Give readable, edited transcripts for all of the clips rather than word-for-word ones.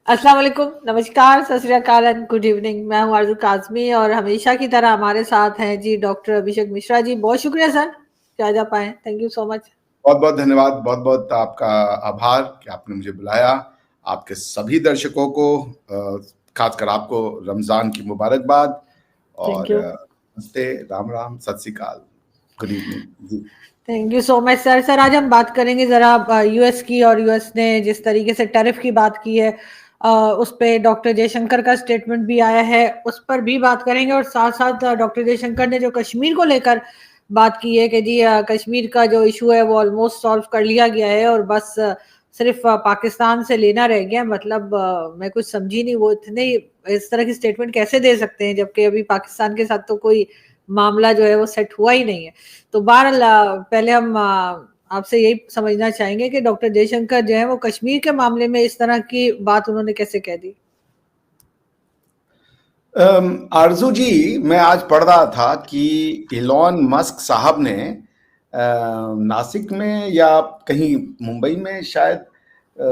अस्सलाम वालेकुम, नमस्कार, सत श्री अकाल एंड गुड इवनिंग। मैं हूँ आरज़ू काज़मी और हमेशा की तरह हमारे साथ हैं जी डॉक्टर अभिषेक मिश्रा जी। बहुत शुक्रिया सर कि आज आप आए। Thank you so much. बहुत बहुत धन्यवाद, बहुत बहुत आपका आभार कि आपने मुझे बुलाया। आपके सभी दर्शकों को खासकर आपको रमजान की मुबारकबाद थैंक और यू। नमस्ते, राम राम, सत श्री अकाल, गुड इवनिंग जी। Thank you so much sir. Sir आज हम बात करेंगे ज़रा यूएस की, और यूएस ने जिस तरीके से टैरिफ की बात की है उस पे डॉक्टर जयशंकर का स्टेटमेंट भी आया है, उस पर भी बात करेंगे। और साथ साथ डॉक्टर जयशंकर ने जो कश्मीर को लेकर बात की है कि जी कश्मीर का जो इशू है वो ऑलमोस्ट सॉल्व कर लिया गया है और बस सिर्फ पाकिस्तान से लेना रह गया। मतलब मैं कुछ समझी नहीं, वो इतने इस तरह की स्टेटमेंट कैसे दे सकते हैं जबकि अभी पाकिस्तान के साथ तो कोई मामला जो है वो सेट हुआ ही नहीं है। तो बहरहाल पहले हम आपसे यही समझना चाहेंगे कि डॉक्टर जयशंकर जो है वो कश्मीर के मामले में इस तरह की बात उन्होंने कैसे कह दी। आरजू जी, मैं आज पढ़ रहा था कि इलॉन मस्क साहब ने नासिक में या कहीं मुंबई में शायद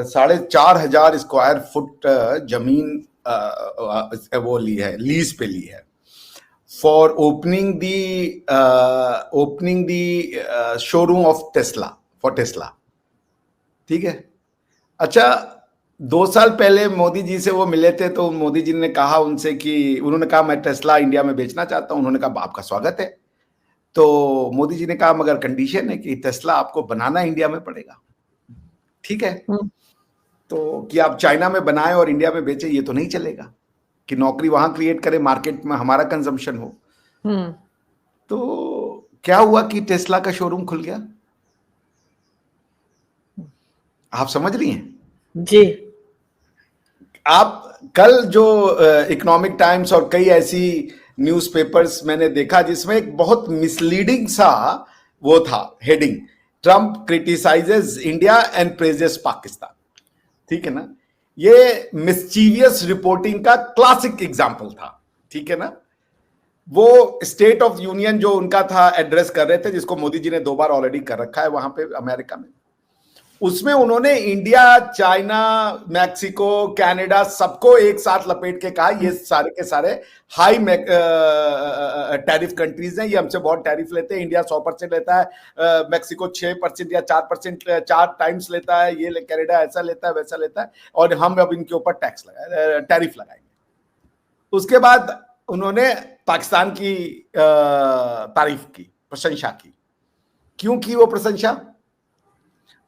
4,500 स्क्वायर फुट जमीन वो ली है, लीज पे ली है for opening the showroom of Tesla, for Tesla. ठीक है। अच्छा, 2 साल पहले मोदी जी से वो मिले थे तो मोदी जी ने कहा उनसे कि उन्होंने कहा मैं टेस्ला इंडिया में बेचना चाहता हूं। उन्होंने कहा आपका स्वागत है। तो मोदी जी ने कहा मगर कंडीशन है कि टेस्ला आपको बनाना इंडिया में पड़ेगा। ठीक है। तो कि आप चाइना में बनाएं और इंडिया में बेचें, ये तो नहीं चलेगा कि नौकरी वहां क्रिएट करें, मार्केट में हमारा कंजम्पशन हो। तो क्या हुआ कि टेस्ला का शोरूम खुल गया। आप समझ रही हैं जी। आप कल जो इकोनॉमिक टाइम्स और कई ऐसी न्यूज़पेपर्स मैंने देखा जिसमें एक बहुत मिसलीडिंग सा वो था heading, Trump criticises India and praises Pakistan. ठीक है ना। ये मिस्चीवियस रिपोर्टिंग का क्लासिक एग्जांपल था। ठीक है ना। वो स्टेट ऑफ यूनियन जो उनका था एड्रेस कर रहे थे, जिसको मोदी जी ने 2 बार ऑलरेडी कर रखा है वहां पे अमेरिका में। उसमें उन्होंने इंडिया, चाइना, मैक्सिको, कनाडा सबको एक साथ लपेट के कहा ये सारे के सारे हाई टैरिफ कंट्रीज हैं, ये हमसे बहुत टैरिफ लेते हैं। इंडिया 100% लेता है, मैक्सिको 6% या 4%, 4 टाइम्स लेता है, ये कनाडा ऐसा लेता है, वैसा लेता है, और हम अब इनके ऊपर टैरिफ लगाएंगे। उसके बाद उन्होंने पाकिस्तान की तारीफ की, प्रशंसा की। क्यों की वो प्रशंसा?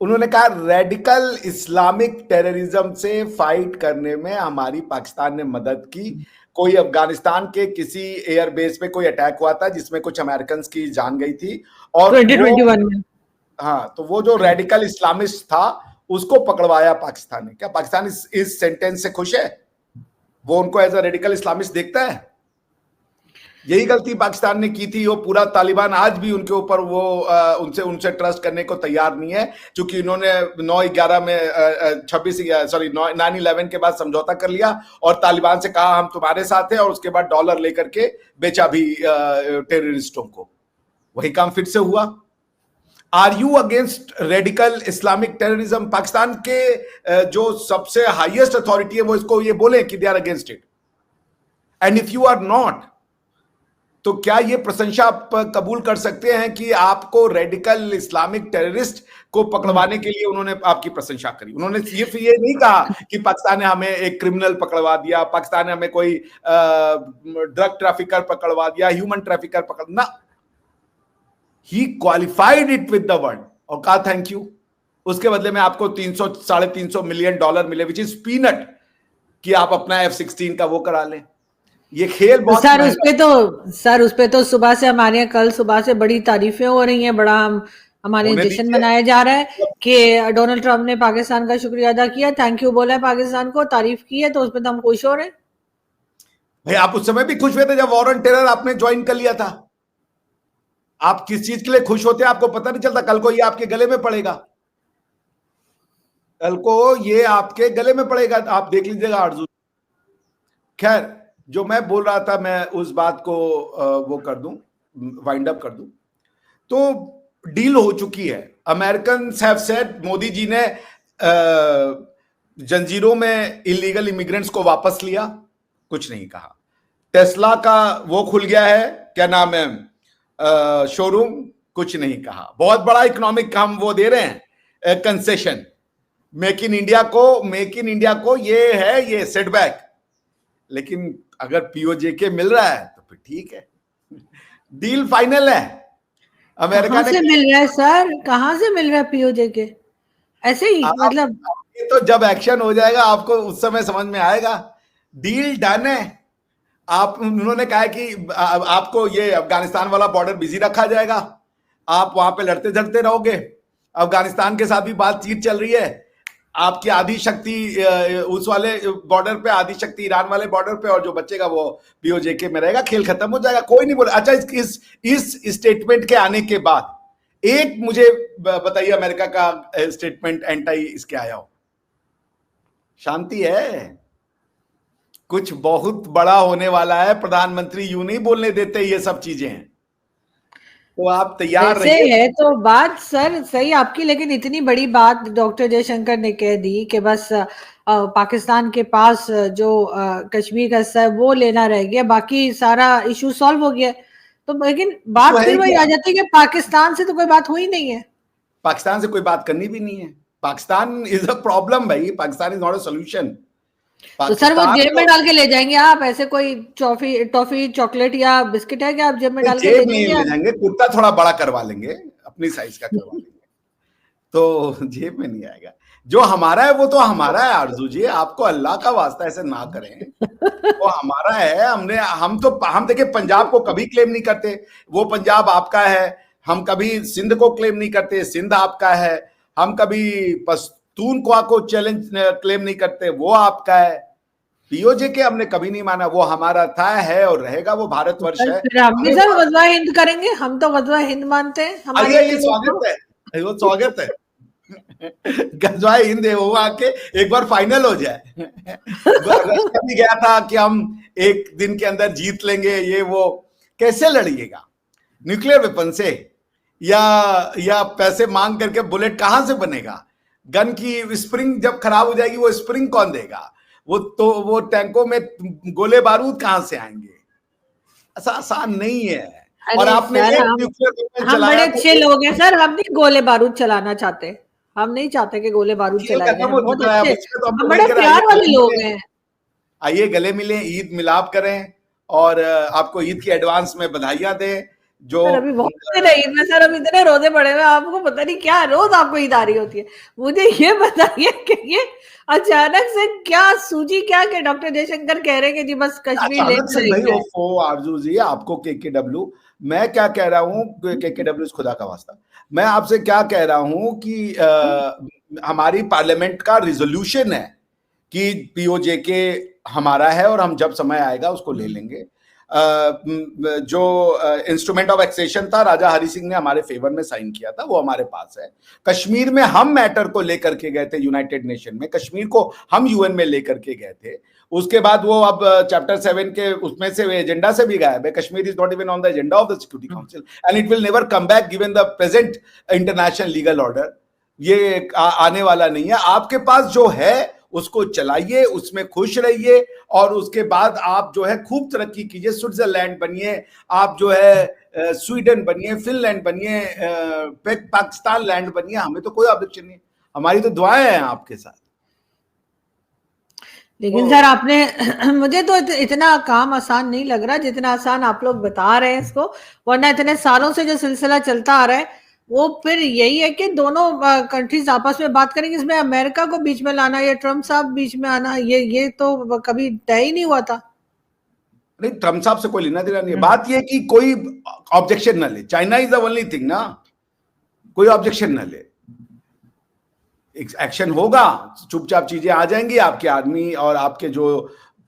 उन्होंने कहा रेडिकल इस्लामिक टेररिज्म से फाइट करने में हमारी पाकिस्तान ने मदद की। कोई अफगानिस्तान के किसी एयरबेस पे कोई अटैक हुआ था जिसमें कुछ अमेरिकन की जान गई थी, और 2021 में। हाँ, तो वो जो रेडिकल इस्लामिस्ट था उसको पकड़वाया पाकिस्तान ने। क्या पाकिस्तान इस सेंटेंस से खुश है? वो उनको एज अ रेडिकल इस्लामिस्ट देखता है? यही गलती पाकिस्तान ने की थी। वो पूरा तालिबान आज भी उनके ऊपर वो उनसे ट्रस्ट करने को तैयार नहीं है, क्योंकि इन्होंने 9/11 में 9/11 के बाद समझौता कर लिया और तालिबान से कहा हम तुम्हारे साथ हैं, और उसके बाद डॉलर लेकर के बेचा भी टेररिस्टों को। वही काम फिर से हुआ। Are you against radical Islamic terrorism? Pakistan के जो सबसे हाईएस्ट अथॉरिटी है वो इसको ये बोले कि they are against it, and if you are not, तो क्या ये प्रशंसा आप कबूल कर सकते हैं कि आपको रेडिकल इस्लामिक टेररिस्ट को पकड़वाने के लिए उन्होंने आपकी प्रशंसा करी? उन्होंने सिर्फ ये नहीं कहा कि पाकिस्तान ने हमें एक क्रिमिनल पकड़वा दिया, पाकिस्तान ने हमें कोई ड्रग ट्रैफिकर पकड़वा दिया, ह्यूमन ट्रैफिकर पकड़ना। He qualified it with the word और कहा थैंक यू। उसके बदले में आपको 300-350 मिलियन डॉलर मिले, विच इज पीनट, कि आप अपना F-16 का वो करा लें। ये खेल बहुत सर उस पे तो सुबह से हमारे यहाँ कल सुबह से बड़ी तारीफें हो रही हैं, बड़ा हमारे यहाँ जश्न मनाया जा रहा है कि डोनाल्ड ट्रंप ने पाकिस्तान का शुक्रिया अदा किया, थैंक यू बोला है, पाकिस्तान को तारीफ की है, तो उसमें तो हम खुश हो रहे हैं। भाई आप उस समय भी खुश हुए थे जब वॉर ऑन टेरर आपने ज्वाइन कर लिया था। आप किस चीज के लिए खुश होते हैं आपको पता नहीं चलता। कल को ये आपके गले में पड़ेगा, कल को ये आपके गले में पड़ेगा, आप देख लीजिएगा आरजू। खैर, जो मैं बोल रहा था मैं उस बात को वो कर दूं, वाइंड अप कर दूं। तो डील हो चुकी है। American have said, Modi ji ने जंजीरों में इलीगल इमिग्रेंट्स को वापस लिया, कुछ नहीं कहा। टेस्ला का वो खुल गया है, क्या नाम है, शोरूम, कुछ नहीं कहा। बहुत बड़ा इकोनॉमिक हम वो दे रहे हैं कंसेशन मेक इन इंडिया को ये है, ये सेटबैक। लेकिन अगर पीओजेके मिल रहा है तो फिर ठीक है, डील फाइनल है। अमेरिका से मिल रहा है सर, कहां से मिल रहा है पीओजेके? ऐसे ही मतलब ये तो जब एक्शन हो जाएगा आपको उस समय समझ में आएगा। डील डन है। आप, उन्होंने कहा है कि आपको ये अफगानिस्तान वाला बॉर्डर बिजी रखा जाएगा, आप वहां पे लड़ते झड़ते रहोगे। अफगानिस्तान के साथ भी बातचीत चल रही है। आपकी आधी शक्ति उस वाले बॉर्डर पे, आधी शक्ति ईरान वाले बॉर्डर पे, और जो बचेगा वो पीओजेके में रहेगा। खेल खत्म हो जाएगा, कोई नहीं बोले। अच्छा, इस स्टेटमेंट के आने के बाद एक मुझे बताइए अमेरिका का स्टेटमेंट एंटी इसके आया हो? शांति है। कुछ बहुत बड़ा होने वाला है, प्रधानमंत्री यूं नहीं बोलने देते ये सब चीजें हैं, तो आप तैयार रहिए। है तो बात सर सही आपकी, लेकिन इतनी बड़ी बात डॉक्टर जयशंकर ने कह दी कि बस पाकिस्तान के पास जो कश्मीर का हिस्सा है वो लेना रह गया, बाकी सारा इशू सॉल्व हो गया। तो लेकिन बात फिर वही आ जाती है कि पाकिस्तान से तो कोई बात हुई नहीं है। पाकिस्तान से कोई बात करनी भी नहीं है। पाकिस्तान इज अ प्रॉब्लम भाई, Pakistan is not a solution. तो सर वो जेब में डाल के ले जाएंगे आप? ऐसे कोई टॉफी चॉकलेट या बिस्किट है कि आप जेब में डाल के ले जाएंगे? कुर्ता थोड़ा बड़ा करवा लेंगे, अपनी साइज का करवा लेंगे, तो जेब में नहीं आएगा। जो हमारा है वो तो हमारा है आरजू जी, आपको अल्लाह का वास्ता ऐसे ना करें। वो हमारा है। हम देखिए, पंजाब को कभी क्लेम नहीं करते, वो पंजाब आपका है। हम कभी सिंध को क्लेम नहीं करते, सिंध आपका है। हम कभी पश्तूनख्वा को क्लेम नहीं करते, वो आपका है। पीओजेके हमने कभी नहीं माना, वो हमारा था, है और रहेगा, वो भारतवर्ष है। फिर हम भी सर गज़वा हिंद करेंगे, हम तो गज़वा हिंद मानते हैं, हमारे लिए स्वागत है, वो स्वागत है। गज़वा हिंद वो आके एक बार फाइनल हो जाए। रशिया भी गया था कि हम एक दिन के अंदर जीत लेंगे, ये वो। कैसे लड़िएगा? न्यूक्लियर वेपन से, या पैसे मांग करके बुलेट कहां से बनेगा? गन की स्प्रिंग जब खराब हो जाएगी, वो स्प्रिंग कौन देगा? वो टैंकों में गोले बारूद कहां से आएंगे? ऐसा आसान नहीं है। और आपने हम बड़े अच्छे लोग हैं सर, हम नहीं गोले बारूद चलाना चाहते, हम नहीं चाहते कि गोले बारूद चलाए जाए। बहुत अच्छे, हम बड़े प्यार वाले लोग हैं। आइए गले मिलें, ईद मिलाप करें, और आपको ईद की एडवांस में बधाइयां दें। जो अभी बहुत ईद में सर, अभी इतने रोजे पड़े हुए, आपको पता नहीं क्या रोज आपको ईद आ रही होती है। मुझे ये बताइए कि ये अचानक से क्या सूझी, क्या कि डॉक्टर जयशंकर कह रहे हैं कि जी बस कश्मीर ले चलेंगे। आरजू जी, आपको केकेडब्ल्यू, मैं क्या कह रहा हूँ, केकेडब्ल्यू खुदा का वास्ता, मैं आपसे क्या कह रहा हूँ कि हमारी पार्लियामेंट का रिजोल्यूशन है कि पीओजेके हमारा है और हम जब समय आएगा उसको ले लेंगे। जो इंस्ट्रूमेंट ऑफ एक्सेशन था, राजा हरि सिंह ने हमारे फेवर में साइन किया था, वो हमारे पास है। कश्मीर में हम मैटर को लेकर के गए थे यूनाइटेड नेशन में, कश्मीर को हम यूएन में लेकर के गए थे। उसके बाद वो अब चैप्टर 7 के उसमें से एजेंडा से भी गायब है। Kashmir is not even on the agenda of the security council and it will never come back given the present international legal order. ये आने वाला नहीं है। आपके पास जो है उसको चलाइए, उसमें खुश रहिए, और उसके बाद आप जो है खूब तरक्की कीजिए। स्विट्जरलैंड बनिए, आप जो है स्वीडन बनिए, फिनलैंड बनिए, पाकिस्तान लैंड बनिए, हमें तो कोई ऑब्जेक्शन नहीं। हमारी तो दुआएं हैं आपके साथ। लेकिन सर आपने मुझे तो इतना काम आसान नहीं लग रहा जितना आसान आप लोग बता रहे हैं इसको, वरना इतने सालों से जो सिलसिला चलता आ रहा है वो फिर यही है कि दोनों कंट्रीज आपस में बात करेंगे। इसमें अमेरिका को बीच में लाना या ट्रम्प साहब बीच में आना, ये तो कभी तय ही नहीं हुआ था। नहीं, ट्रम्प साहब से कोई लेना देना नहीं है। बात ये कि कोई ऑब्जेक्शन ना ले। China is the only thing ना, कोई ऑब्जेक्शन ना ले। एक्शन होगा, चुपचाप चीजें आ जाएंगी। आपके आदमी और आपके जो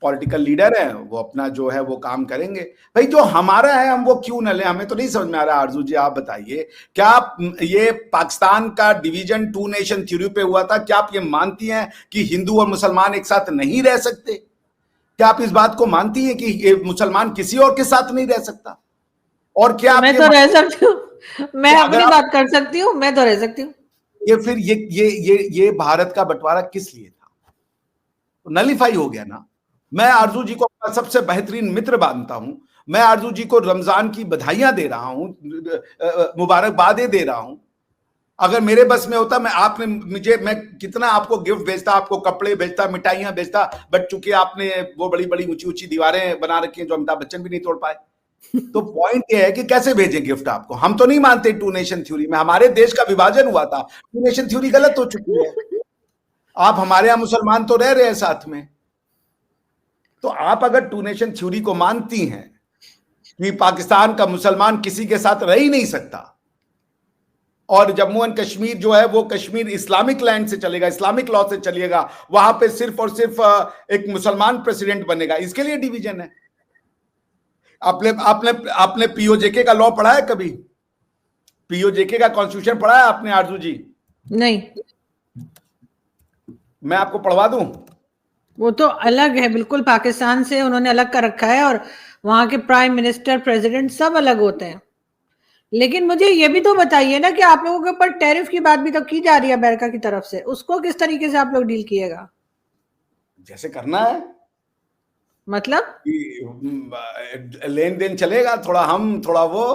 पॉलिटिकल लीडर हैं वो अपना जो है वो काम करेंगे। भाई जो हमारा है हम वो क्यों न ले? हमें तो नहीं समझ में आ रहा। आरजू जी आप बताइए, क्या ये पाकिस्तान का डिवीजन 2 नेशन थ्योरी पे हुआ था? क्या आप ये मानती हैं कि हिंदू और मुसलमान एक साथ नहीं रह सकते? क्या आप इस बात को मानती हैं कि मुसलमान किसी और के साथ नहीं रह सकता? और क्या मैं तो रह सकती हूँ, मैं अपनी बात कर सकती हूँ, मैं तो रह सकती हूँ। ये फिर ये भारत का बंटवारा किस लिए था? नलीफाई हो गया ना। मैं आरजू जी को अपना सबसे बेहतरीन मित्र मानता हूं, मैं आरजू जी को रमजान की बधाइयां दे रहा हूं, मुबारकबादें दे रहा हूं। अगर मेरे बस में होता, मैं कितना आपको गिफ्ट भेजता, आपको कपड़े भेजता, मिठाइयां भेजता, बट चूंकि आपने वो बड़ी बड़ी ऊंची ऊंची दीवारें बना रखी हैं जो अमिताभ बच्चन भी नहीं तोड़ पाए। तो पॉइंट ये है कि कैसे भेजें गिफ्ट आपको। हम तो नहीं मानते टू नेशन थ्योरी में, हमारे देश का विभाजन हुआ था, टू नेशन थ्योरी गलत हो चुकी है। आप हमारे यहां मुसलमान तो रह रहे हैं साथ में, तो आप अगर टू नेशन थ्योरी को मानती हैं कि पाकिस्तान का मुसलमान किसी के साथ रह ही नहीं सकता, और जम्मू एंड कश्मीर जो है वो कश्मीर इस्लामिक लैंड से चलेगा, इस्लामिक लॉ से चलेगा, वहां पे सिर्फ और सिर्फ एक मुसलमान प्रेसिडेंट बनेगा, इसके लिए डिवीजन है। आपने आपने आपने पीओजेके का लॉ पढ़ा है कभी? पीओजेके का कॉन्स्टिट्यूशन पढ़ा है आपने आरजू जी? नहीं, मैं आपको पढ़वा दूं? वो तो अलग है बिल्कुल, पाकिस्तान से उन्होंने अलग कर रखा है, और वहां के प्राइम मिनिस्टर, प्रेसिडेंट सब अलग होते हैं। लेकिन मुझे ये भी तो बताइए ना कि आप लोगों के ऊपर टैरिफ की बात भी तो की जा रही है अमेरिका की तरफ से, उसको किस तरीके से आप लोग डील किएगा? जैसे करना है, मतलब लेन देन चलेगा, थोड़ा हम थोड़ा वो,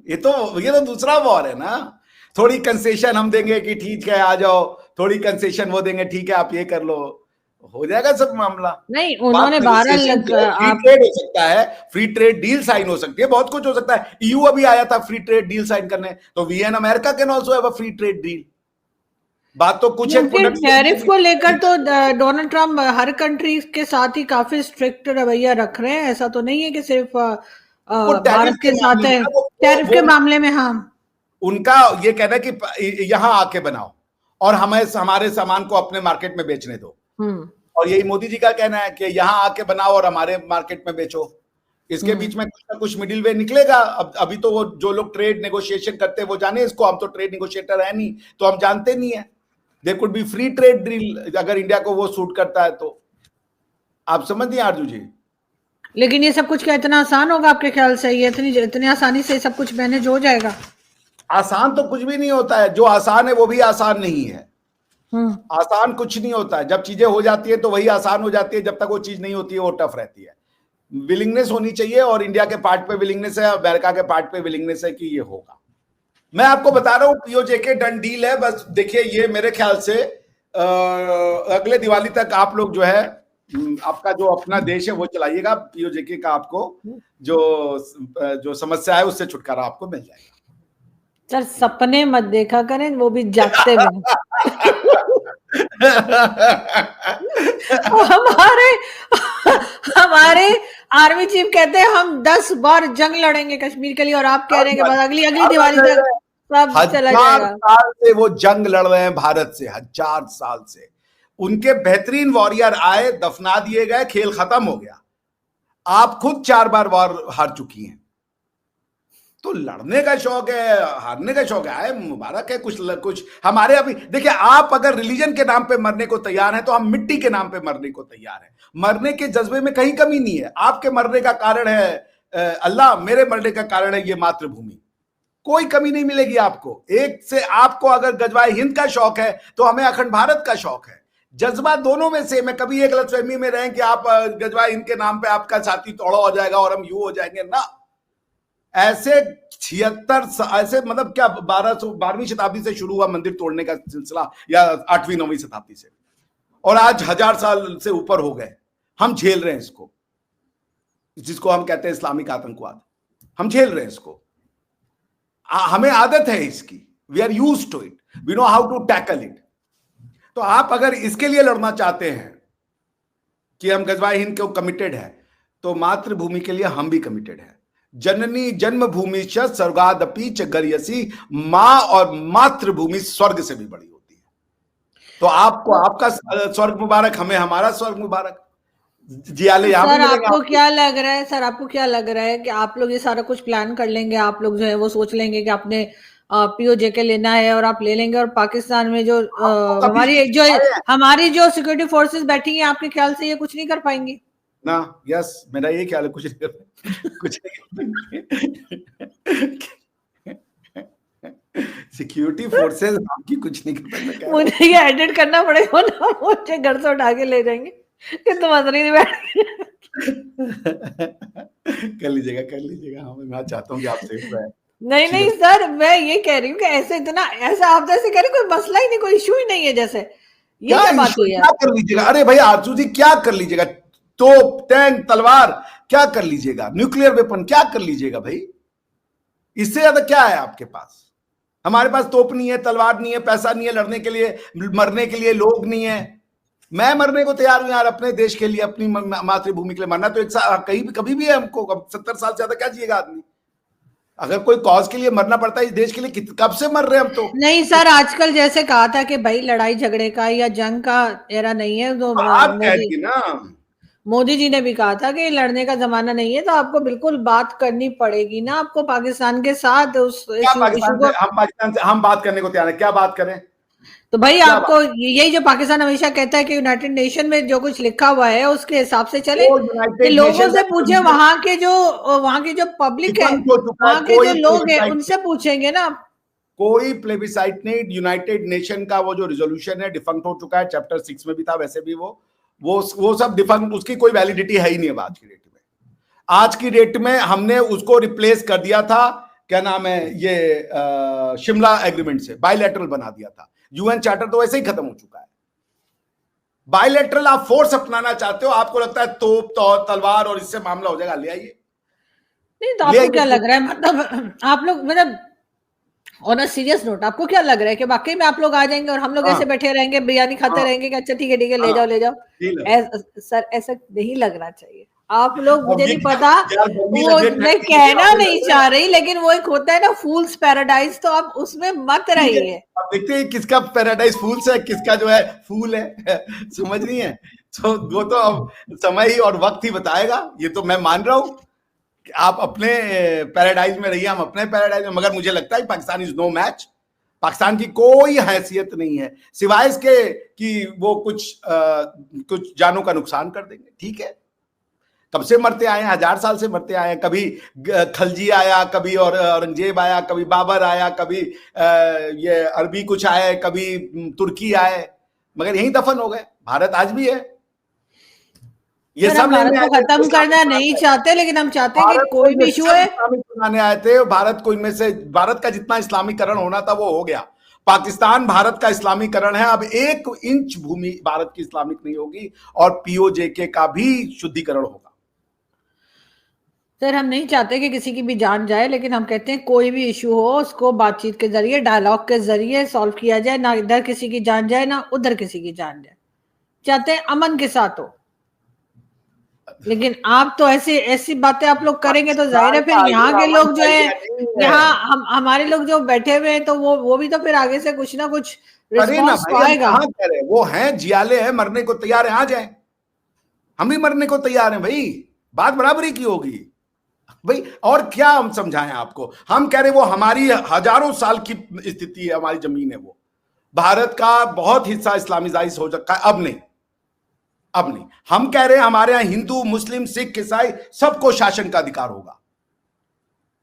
ये तो दूसरा वॉर है ना। थोड़ी कंसेशन हम देंगे कि ठीक है आ जाओ, थोड़ी कंसेशन वो देंगे, ठीक है आप ये कर लो, हो जाएगा सब मामला। नहीं, उन्होंने 12 फ्री ट्रेड हो सकता है, फ्री ट्रेड डील साइन हो सकती है, बहुत कुछ हो सकता है। ईयू अभी आया था फ्री ट्रेड डील साइन करने, तो we and America can also have a free trade deal. बात तो कुछ है, टैरिफ को लेकर तो डोनाल्ड ट्रम्प हर कंट्री के साथ ही काफी स्ट्रिक्ट रवैया रख रहे हैं, ऐसा तो नहीं है कि सिर्फ भारत के साथ है। टैरिफ के मामले में हाँ, उनका ये कहना है कि यहां आके बनाओ और हमारे सामान को अपने मार्केट में बेचने दो, और यही मोदी जी का कहना है कि यहां आके बनाओ और हमारे मार्केट में बेचो। इसके बीच में कुछ ना कुछ मिडिल वे निकलेगा। अभी तो वो जो लोग ट्रेड नेगोशिएशन करते हैं वो जाने इसको, हम तो ट्रेड नेगोशिएटर है नहीं, तो हम जानते नहीं है। There could be free trade deal अगर इंडिया को वो सूट करता है तो। आप समझिए आरजू जी। लेकिन ये सब कुछ क्या इतना आसान होगा आपके ख्याल से? ये इतनी आसानी से सब कुछ मैनेज हो जाएगा? आसान तो कुछ भी नहीं होता है, जो आसान है वो भी आसान नहीं है। आसान कुछ नहीं होता है, जब चीजें हो जाती है तो वही आसान हो जाती है, जब तक वो चीज नहीं होती है वो टफ रहती है। विलिंगनेस होनी चाहिए, और इंडिया के पार्ट पे विलिंगनेस है, अमेरिका के पार्ट पे विलिंगनेस है कि ये होगा। मैं आपको बता रहा हूं पीओजेके डन डील है। बस देखिए, ये मेरे ख्याल से अगले दिवाली तक आप लोग जो है आपका जो अपना देश है वो चलाइएगा, पीओजेके का आपको जो समस्या है उससे छुटकारा आपको मिल जाएगा। सर सपने मत देखा करें, वो भी जागते हुए। हमारे हमारे आर्मी चीफ कहते हैं हम 10 बार जंग लड़ेंगे कश्मीर के लिए, और आप कह रहे हैं कि बस अगली दिवाली तक सब चला जाएगा। 1000 साल से वो जंग लड़ रहे हैं भारत से, 1000 साल से। उनके बेहतरीन वॉरियर आए, दफना दिए गए, खेल खत्म हो गया। आप खुद 4 बार वॉर हार चुकी हैं, तो लड़ने का शौक है, हारने का शौक है, मुबारक है। कुछ हमारे अभी देखिए, आप अगर रिलीजन के नाम पे मरने को तैयार हैं तो हम मिट्टी के नाम पे मरने को तैयार हैं। मरने के जज्बे में कहीं कमी नहीं है। आपके मरने का कारण है अल्लाह, मेरे मरने का कारण है ये मातृभूमि। कोई कमी नहीं मिलेगी आपको। एक से आपको अगर गजवाए हिंद का शौक है तो हमें अखंड भारत का शौक है। जज्बा दोनों में से, मैं कभी एक गलतफहमी में रहें कि आप गजवाए हिंद के नाम पे आपका छाती तोड़ा हो जाएगा और हम यू हो जाएंगे ना। ऐसे 76 ऐसे मतलब क्या 12वीं शताब्दी से शुरू हुआ मंदिर तोड़ने का सिलसिला, या 8वीं 9वीं शताब्दी से, और आज 1000 साल से ऊपर हो गए। हम झेल रहे हैं इसको, जिसको हम कहते हैं इस्लामिक आतंकवाद। हम झेल रहे हैं इसको, हमें आदत है इसकी। We are used to it, we know how to tackle it. तो आप अगर इसके लिए लड़ना चाहते हैं कि हम गजवाए हिंद को कमिटेड है, तो मातृभूमि के लिए हम भी कमिटेड है। जननी जन्मभूमि च स्वर्गादपि च गर्यसी, मां और मातृभूमि स्वर्ग से भी बड़ी होती है। तो आपको आपका स्वर्ग मुबारक, हमें हमारा स्वर्ग मुबारक। जियाले सर आपको क्या लग रहा है, सर आपको क्या लग रहा है कि आप लोग ये सारा कुछ प्लान कर लेंगे, आप लोग जो है वो सोच लेंगे कि आपने पीओजेके लेना है और आप ले लेंगे, और पाकिस्तान में जो हमारी जो सिक्योरिटी फोर्सेस बैठी हैं, आपके ख्याल से ये कुछ नहीं कर पाएंगी ना? यस, मेरा ये ख्याल है, कुछ नहीं कर कुछ सिक्योरिटी फोर्सेस आपकी कुछ नहीं कर पाएंगे। मुझे ये एडिट करना पड़ेगा ना, मुझे घर से उठा के ले जाएंगे। कि तुम हंस रही थी बैठ कर लीजिएगा, कर लीजिएगा। हाँ, मैं चाहता हूँ कि आप सेफ रहें। नहीं नहीं सर, मैं ये कह रही हूँ कि ऐसे इतना, ऐसा आप जैसे कह रहे कोई मसला ही नहीं, कोई इशू ही नहीं है जैसे, ये क्या क्या बात इशू, हुई है? क्या कर लीजिएगा? अरे भाई आरजू जी, क्या कर लीजिएगा? तोप, टैंक, तलवार, क्या कर लीजिएगा? न्यूक्लियर वेपन, क्या कर लीजिएगा भाई? इससे ज्यादा क्या है आपके पास? हमारे पास तोप नहीं है, तलवार नहीं है, पैसा नहीं है लड़ने के लिए, मरने के लिए लोग नहीं है। मैं मरने को तैयार हूं यार, अपने देश के लिए, अपनी मातृभूमि के लिए मरना तो एक साल कहीं भी कभी भी है हमको। 70 साल से ज्यादा क्या जिएगा आदमी? अगर कोई कॉज के लिए मरना पड़ता है इस देश के लिए, कब से मर रहे हैं हम तो। नहीं सर, आजकल जैसे कहा था कि भाई लड़ाई झगड़े का या जंग का एरा नहीं है, तो आप कह मोदी दी ना, मोदी जी ने भी कहा था कि लड़ने का जमाना नहीं है, तो आपको बिल्कुल बात करनी पड़ेगी ना, आपको पाकिस्तान के साथ उस क्या इशू को। पाकिस्तान से हम बात करने को तैयार है, क्या बात करें? तो भाई क्या आपको यही जो पाकिस्तान हमेशा कहता है कि यूनाइटेड नेशन में जो कुछ लिखा हुआ है उसके हिसाब से चले, वो कि यूनाइटेड लोगों नेशन से का पूछे, वहां के जो पब्लिक है, डिफंक्ट हो चुका है। वहां के जो लोग हैं उनसे पूछेंगे ना। कोई प्लेबिसाइट नहीं, यूनाइटेड नेशन का वो जो रिजोल्यूशन है डिफंक्ट हो चुका है। चैप्टर 6 में भी था, वैसे भी वो सब डिफंक्ट, उसकी कोई वैलिडिटी है ही नहीं अब आज की डेट में। आज की डेट में हमने उसको रिप्लेस कर दिया था, क्या नाम है ये, शिमला एग्रीमेंट से बायलैटरल बना दिया था। यूएन चार्टर तो वैसे ही खत्म हो चुका है। बायलैटरल आप फोर्स अपनाना चाहते हो, आपको लगता है तोप तो तलवार और इससे मामला हो जाएगा, ले आइए। नहीं तो आपको क्या लग रहा है, मतलब आप लोग, मतलब ऑन अ सीरियस नोट, आपको क्या लग रहा है कि वाकई में आप लोग आ जाएंगे और हम लोग ऐसे बैठे रहेंगे, बिरयानी खाते रहेंगे कि अच्छा ठीक है ले जाओ ले जाओ? सर ऐसा नहीं लगना चाहिए। आप लोग, मुझे नहीं पता, वो मैं कहना नहीं चाह रही, लेकिन वो एक होता है ना फूल्स पैराडाइज, तो आप उसमें मत रहिए। अब देखते हैं किसका पैराडाइज फूल्स है, किसका जो है फूल है। समझ नहीं है तो वो तो अब समय ही और वक्त ही बताएगा। ये तो मैं मान रहा हूं, आप अपने पैराडाइज में रहिए, हम अपने पैराडाइज में। मगर मुझे लगता है Pakistan is no match. Pakistan की कोई हैसियत नहीं है सिवाय इसके कि वो कुछ जानों का नुकसान कर देंगे। ठीक है, कब से मरते आए हैं, 1000 साल से मरते आए हैं। कभी खलजी आया, कभी और औरंगजेब आया, कभी बाबर आया, कभी ये अरबी कुछ आए, कभी तुर्की आए, मगर यहीं दफन हो गए। भारत आज भी है। ये सर सब हम भारत लेने को आए थे, खत्म करना नहीं चाहते, लेकिन हम चाहते हैं कि भारत को कोई भी इशू है। इस्लामिक बनाने आए थे। भारत को इनमें से, भारत का जितना इस्लामीकरण होना था वो हो गया। पाकिस्तान भारत का इस्लामीकरण है। अब 1 इंच भूमि भारत की इस्लामिक नहीं होगी, और पीओजेके का भी शुद्धिकरण होगा। सर हम नहीं चाहते कि किसी की भी जान जाए, लेकिन हम कहते हैं कोई भी इशू हो उसको बातचीत के जरिए, डायलॉग के जरिए सॉल्व किया जाए, ना इधर किसी की जान जाए ना उधर किसी की जान जाए। चाहते हैं अमन के साथ हो, लेकिन आप तो ऐसी ऐसी बातें आप लोग करेंगे तो जाहिर है फिर यहाँ के लोग जो है, यहाँ हमारे लोग जो बैठे हुए हैं, तो वो भी तो फिर आगे से कुछ ना कुछ अरे ना रिस्पॉन्स भाई, हम पाएगा। कहां कह रहे हैं, वो हैं जियाले हैं, मरने को तैयार है, आ जाए। हम भी मरने को तैयार हैं भाई, बात बराबरी की होगी भाई। और क्या हम समझाएं आपको? हम कह रहे वो हमारी हजारों साल की स्थिति है, हमारी जमीन है वो। भारत का बहुत हिस्सा इस्लामिजाइज हो चुका है, अब नहीं, अब नहीं। हम कह रहे हैं हमारे यहां हिंदू, मुस्लिम, सिख, ईसाई सबको शासन का अधिकार होगा।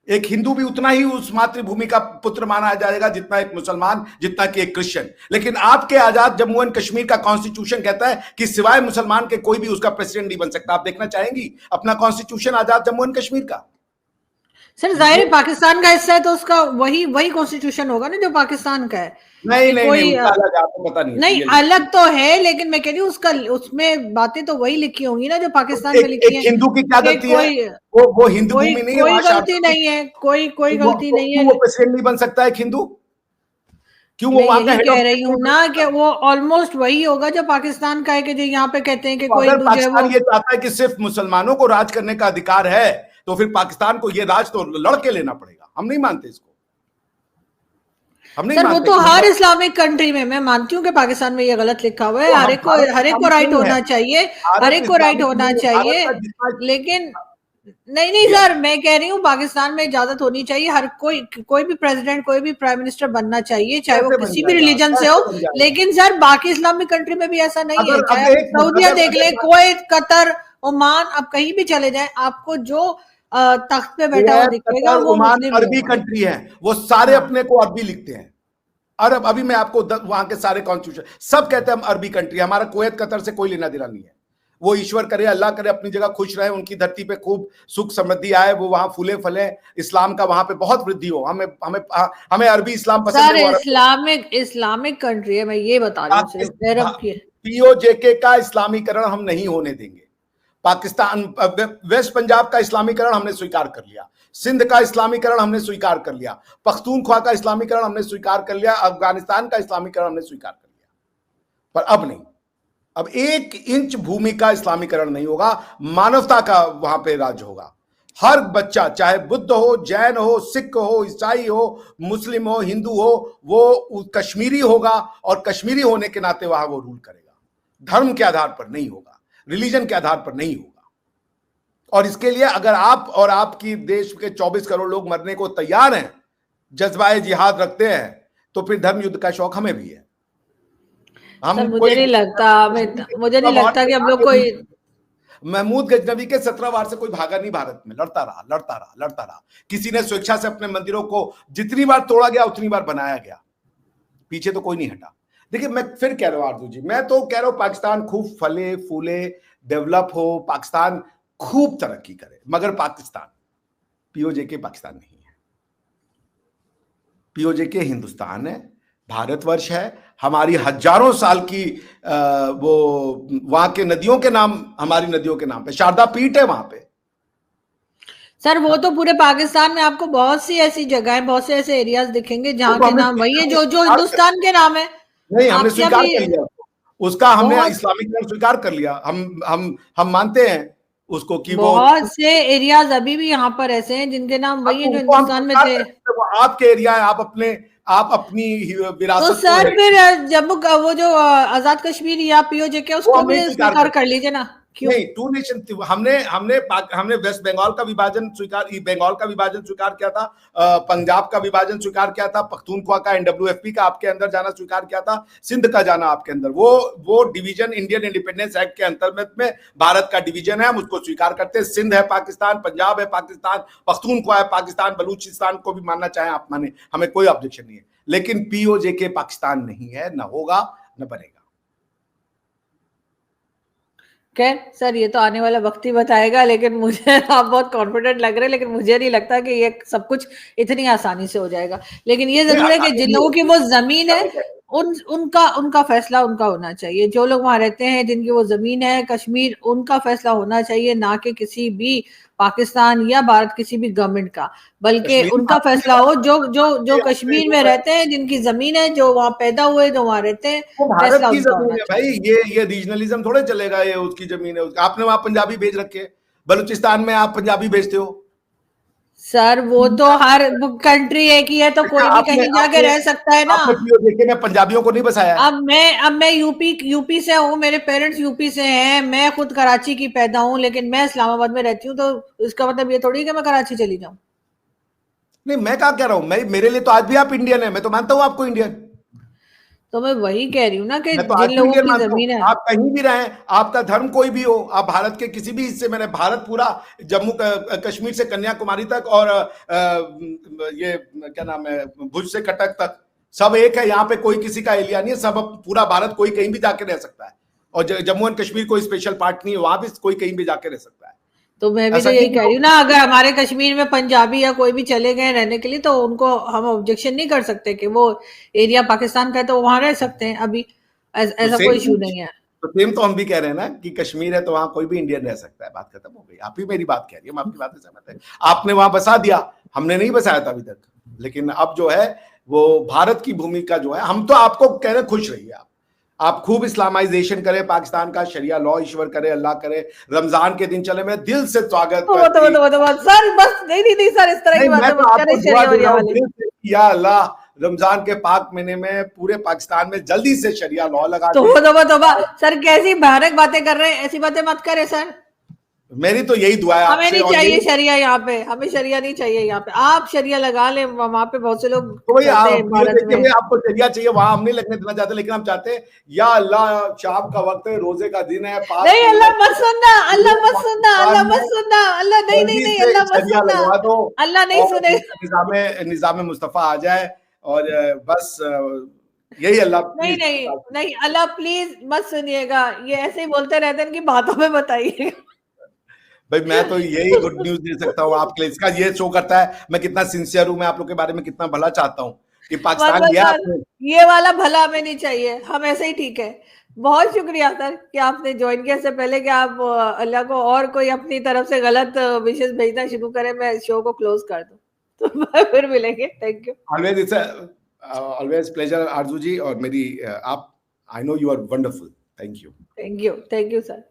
एक हिंदू भी उतना ही उस मातृभूमि का पुत्र माना जाएगा जितना एक मुसलमान, जितना कि एक क्रिश्चियन। लेकिन आपके आजाद जम्मू एंड कश्मीर का कॉन्स्टिट्यूशन कहता है कि सिवाय मुसलमान के कोई भी उसका प्रेसिडेंट नहीं बन सकता। आप देखना चाहेंगी अपना constitution Azad Jammu and Kashmir का? सर जाहिर है पाकिस्तान का हिस्सा है तो उसका वही कॉन्स्टिट्यूशन होगा ना जो पाकिस्तान का है। नहीं कि नहीं नहीं, कोई उसका अलग है, आपको पता नहीं नहीं, है। अलग तो है, लेकिन मैं कह रही हूँ उसका, उसमें बातें तो वही लिखी होंगी ना जो पाकिस्तान में लिखी एक है। हिंदू की क्या कि गलती है? कोई वो हिंदू कोई भूमि नहीं है, कोई वहां गलती शासन। नहीं है, कोई गलती नहीं क्यों है। वो प्रेसिडेंट नहीं बन सकता एक हिंदू? क्यों वो मैं वहां का यही हेड ऑफ कह रही हूँ स्टेट? ना कि वो ऑलमोस्ट वही होगा जो पाकिस्तान का है, कि जो यहाँ पे कहते हैं कि तो कोई अगर हिंदू जो है वो। पाकिस्तान ये चाहता है कि सिर्फ मुसलमानों को राज करने का अधिकार है, तो फिर पाकिस्तान को ये राज तो लड़के लेना पड़ेगा। हम नहीं मानते इसको, हम नहीं सर वो मानते तो कि हर इस्लामिक कंट्री में, मैं मानती हूँ कि पाकिस्तान में ये गलत लिखा हुआ है, तो हर हम एक को भारत हर एक को इस्लामिक राइट नहीं है। होना चाहिए, हर भारत एक को राइट इस्लामिक होना नहीं है। भारत चाहिए। का जितना लेकिन नहीं ये सर, मैं कह रही हूँ पाकिस्तान में इजाजत होनी चाहिए, हर कोई भी प्रेसिडेंट, कोई भी प्राइम मिनिस्टर बनना चाहिए, चाहे वो कैसे बन किसी भी जाएगा, रिलीजन से हो। कैसे बन जाएगा? लेकिन सर बाकी इस्लामिक कंट्री में भी ऐसा नहीं है, अगर चाहे अब आप एक मिनट, सऊदीया अगर देख ले, अगर कुवैत, कतर, ओमान, आप कहीं भी चले जाएं, आपको जो तख्त पे बैठा हुआ कुवैत, दिखेगा कतर, वो ओमान मुस्लिम ही अरबी होगा। कंट्री है, वो सारे हाँ अपने को अरबी लिखते हैं। अरब, अभी मैं आपको वहां के सारे कॉन्स्टिट्यूशन सब कहते हैं हम अरबी कंट्री। हमारा कुवैत, कतर से कोई लेना देना नहीं है। वो ईश्वर करे, अल्लाह करे अपनी जगह खुश रहे, उनकी धरती पे खूब सुख समृद्धि आए, वो वहां फूले फले, इस्लाम का वहां पे बहुत वृद्धि हो। हमें हमें हमें अरबी इस्लाम पसंद सर है, इस्लामिक कंट्री है, मैं ये बता रही हूँ सिर्फ अरब की। पीओजेके का इस्लामीकरण हम नहीं होने देंगे। पाकिस्तान वेस्ट पंजाब का इस्लामीकरण हमने स्वीकार कर लिया, सिंध का इस्लामीकरण हमने स्वीकार कर लिया, पख्तूनख्वा का इस्लामीकरण हमने स्वीकार कर लिया, अफगानिस्तान का इस्लामीकरण हमने स्वीकार कर लिया, पर अब नहीं। अब 1 इंच भूमि का इस्लामीकरण नहीं होगा, मानवता का वहां पे राज होगा। हर बच्चा, चाहे बुद्ध हो, जैन हो, सिख हो, ईसाई हो, मुस्लिम हो, हिंदू हो, वो कश्मीरी होगा और कश्मीरी होने के नाते वहां वो रूल करेगा। धर्म के आधार पर नहीं होगा, रिलीजन के आधार पर नहीं होगा। और इसके लिए अगर आप और आपकी देश के 24 करोड़ लोग मरने को तैयार हैं, जज्बाए जिहाद रखते हैं, तो फिर धर्म युद्ध का शौक हमें भी है। हम मुझे नहीं लगता कि हम लोग कोई महमूद गजनवी के 17 वार से कोई भागा नहीं भारत में, लड़ता रहा। किसी ने स्वेच्छा से अपने मंदिरों को जितनी बार तोड़ा गया उतनी बार बनाया गया, पीछे तो कोई नहीं हटा। देखिए, मैं फिर कह रहा हूं आरजू जी, मैं तो कह रहा हूं पाकिस्तान खूब फले फूले, डेवलप हो, पाकिस्तान खूब तरक्की करे, मगर पाकिस्तान पीओजेके पाकिस्तान नहीं है। पीओजेके हिंदुस्तान है, भारतवर्ष है, हमारी हजारों साल की वो वहां के नदियों के नाम, हमारी नदियों के नाम पे शारदा पीठ है वहां पे। सर वो तो पूरे पाकिस्तान में आपको बहुत सी ऐसी जगहें, बहुत से ऐसे एरियाज दिखेंगे जहाँ के नाम वही है जो हिंदुस्तान के नाम है। नहीं, हमने स्वीकार कर लिया उसका, हमने इस्लामीकरण स्वीकार कर लिया। हम मानते हैं उसको कि बहुत से एरियाज अभी भी यहाँ पर ऐसे हैं जिनके नाम वही है जो हिंदुस्तान में थे। वो आपके एरिया है, आप अपनी विरासत तो सर फिर जम्मू का वो जो आजाद कश्मीर या पीओजेके उसको भी स्वीकार कर लीजिए ना। क्यों नहीं? 2 नेशन हमने वेस्ट बंगाल का विभाजन स्वीकार, बंगाल का विभाजन स्वीकार किया था, पंजाब का विभाजन स्वीकार किया था, पख्तूनख्वा का एनडब्ल्यूएफपी का आपके अंदर जाना स्वीकार किया था, सिंध का जाना आपके अंदर, वो डिवीजन इंडियन इंडिपेंडेंस एक्ट के अंतर्गत में भारत का डिवीजन है, हम उसको स्वीकार करते हैं। सिंध है पाकिस्तान, पंजाब है पाकिस्तान, पख्तूनख्वा है पाकिस्तान, बलूचिस्तान को भी मानना चाहे आप माने, हमें कोई ऑब्जेक्शन नहीं है। लेकिन पीओजेके पाकिस्तान नहीं है, न होगा न बनेगा। खैर सर ये तो आने वाला वक्त ही बताएगा, लेकिन मुझे आप बहुत कॉन्फिडेंट लग रहे हैं, लेकिन मुझे नहीं लगता कि ये सब कुछ इतनी आसानी से हो जाएगा। लेकिन ये जरूर है कि जिन लोगों की वो जमीन है उनका फैसला उनका होना चाहिए। जो लोग वहां रहते हैं, जिनकी वो जमीन है कश्मीर, उनका फैसला होना चाहिए, ना कि किसी भी पाकिस्तान या भारत किसी भी गवर्नमेंट का, बल्कि उनका फैसला हो जो कश्मीर में रहते हैं, जिनकी जमीन है, जो वहां पैदा हुए, जो वहां रहते हैं, भारत की जमीन है भाई। ये रीजनलिज्म थोड़े चलेगा, ये उसकी जमीन है। आपने वहां पंजाबी भेज रखे, बलूचिस्तान में आप पंजाबी भेजते हो। सर वो तो हर कंट्री एक ही है, तो कोई भी कहीं जाके रह सकता है ना। आपने पंजाबियों को नहीं बसाया। अब मैं यूपी से हूँ, मेरे पेरेंट्स यूपी से हैं, मैं खुद कराची की पैदा हूँ, लेकिन मैं इस्लामाबाद में रहती हूँ, तो इसका मतलब ये थोड़ी कि मैं कराची चली जाऊं। नहीं, मैं क्या कह रहा हूँ, मेरे लिए तो आज भी आप इंडियन है, मैं तो मानता हूँ आपको इंडियन। तो मैं वही कह रही हूँ ना कि तो जिन लोगों की जमीन है, आप कहीं भी रहें, आपका धर्म कोई भी हो, आप भारत के किसी भी हिस्से में रहे, भारत पूरा जम्मू कश्मीर से कन्याकुमारी तक और ये क्या नाम है भुज से कटक तक सब एक है। यहाँ पे कोई किसी का एलिया नहीं है, सब पूरा भारत कोई कहीं भी जाके रह सकता है। और जम्मू एंड कश्मीर कोई स्पेशल पार्ट नहीं है, वहां भी कोई कहीं भी जाके रह सकता है। तो मैं भी तो यही कह रही हूँ ना, अगर हमारे कश्मीर में पंजाबी या कोई भी चले गए रहने के लिए, तो उनको हम ऑब्जेक्शन नहीं कर सकते कि वो एरिया पाकिस्तान का है तो वहां रह सकते हैं। अभी ऐसा कोई इशू नहीं है। तो सेम तो हम भी कह रहे हैं ना कि कश्मीर है तो वहां कोई भी इंडियन रह सकता है, बात खत्म हो गई। आप ही मेरी बात कह रही है, हम आपकी बात से सहमत है। आपने वहां बसा दिया, हमने नहीं बसाया था अभी तक, लेकिन अब जो है वो भारत की भूमिका जो है, हम तो आपको कह रहे खुश रहिए, आप खूब इस्लामाइजेशन करें पाकिस्तान का, शरिया लॉ ईश्वर करे, अल्लाह करे, रमजान के दिन चले, मैं दिल से स्वागत सर बस नहीं सर, इस तरह की बातें मत करें। या अल्लाह रमजान के पाक महीने में पूरे पाकिस्तान में जल्दी से शरिया लॉ लगा। तोबा सर, कैसी भयानक बातें कर रहे हैं, ऐसी बातें मत करें सर। मेरी तो यही दुआ है, हमें नहीं चाहिए शरिया यहाँ पे, हमें शरिया नहीं चाहिए यहाँ पे। आप शरिया लगा ले, वहां पे बहुत से लोग तो आपको शरिया चाहिए, वहां हम नहीं लगने देना चाहते, लेकिन हम चाहते हैं या अल्लाह शाम का वक्त है, रोजे का दिन है, नहीं अल्लाह मत सुनना, अल्लाह मत सुनना, अल्लाह मत सुनना, अल्लाह नहीं अल्लाह मत सुनना, अल्लाह नहीं सुने। निजाम मुस्तफा आ जाए और बस यही अल्लाह नहीं प्लीज नहीं नहीं, अल्लाह प्लीज मत सुनिएगा, ये ऐसे ही बोलते रहते हैं कि बातों में बताइएगा। भाई मैं तो यही गुड न्यूज दे सकता हूँ आपके लिए, इसका ये शो करता है मैं कितना सिंसियर हूँ, मैं आप लोग के बारे में कितना भला चाहता हूँ कि बस पाकिस्तान बस गया सर, आपने। ये वाला भला हमें नहीं चाहिए, हम ऐसे ही ठीक है। बहुत शुक्रिया सर कि आपने ज्वाइन किया। से पहले कि आप अल्लाह को और कोई अपनी तरफ से गलत विशेष भेजना शुरू करे, मैं शो को क्लोज कर दूं। तो फिर मिलेंगे, thank you. Always it's always pleasure Arzoo ji, और मेरी आप, I know you are wonderful, thank you. Thank you sir.